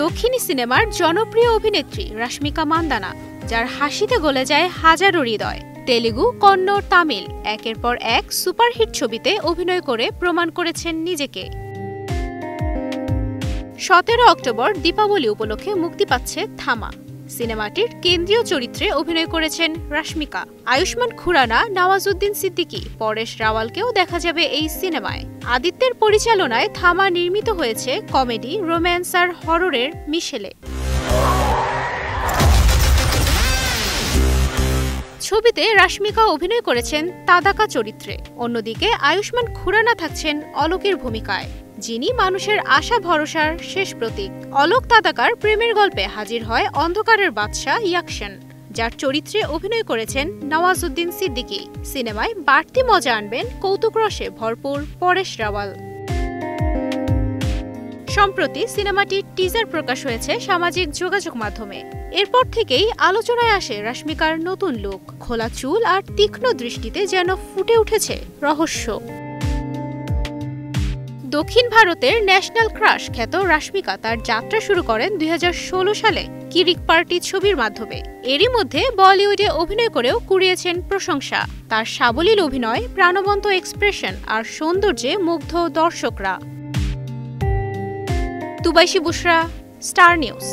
দক্ষিণী সিনেমার জনপ্রিয় অভিনেত্রী রাশমিকা মান্দানা, যার হাসিতে গলে যায় হাজারো হৃদয়। তেলুগু, কন্নড়, তামিল একের পর এক সুপারহিট ছবিতে অভিনয় করে প্রমাণ করেছেন নিজেকে। 17 অক্টোবর দীপাবলি উপলক্ষে মুক্তি পাচ্ছে থামা। সিনেমাটির কেন্দ্রীয় চরিত্রে অভিনয় করেছেন রাশমিকা। আয়ুষ্মান খুরানা, নওয়াজুদ্দিন সিদ্দিকী, পরেশ রাওয়ালকেও দেখা যাবে এই সিনেমায়। আদিত্যের পরিচালনায় থামা নির্মিত হয়েছে কমেডি, রোম্যান্স আর হররের মিশেলে। ছবিতে রাশমিকা অভিনয় করেছেন তাদাকা চরিত্রে। অন্যদিকে আয়ুষ্মান খুরানা থাকছেন অলোকের ভূমিকায়, যিনি মানুষের আশা ভরসার শেষ প্রতীক। অলোক তাদাকার প্রেমের গল্পে হাজির হয় অন্ধকারের বাদশা ইয়াকশন, যার চরিত্রে অভিনয় করেছেন নওয়াজুদ্দিন সিদ্দিকী। সিনেমায় বাড়তি মজা আনবেন কৌতুক রসে ভরপুর পরেশ রাওয়াল। সম্প্রতি সিনেমাটির টিজার প্রকাশ হয়েছে সামাজিক যোগাযোগ মাধ্যমে। এরপর থেকেই আলোচনায় আসে রাশমিকার নতুন লুক। খোলা চুল আর তীক্ষ্ণ দৃষ্টিতে যেন ফুটে উঠেছে রহস্য। দক্ষিণ ভারতের ন্যাশনাল ক্রাশ খ্যাত রাশমিকা তার যাত্রা শুরু করেন 2016 সালে কিরিক পার্টি ছবির মাধ্যমে। এরই মধ্যে বলিউডে অভিনয় করেও কুড়িয়েছেন প্রশংসা। তার সাবলীল অভিনয়, প্রাণবন্ত এক্সপ্রেশন আর সৌন্দর্যে মুগ্ধ দর্শকরা। তুবাইশি বুশরা, স্টার নিউজ।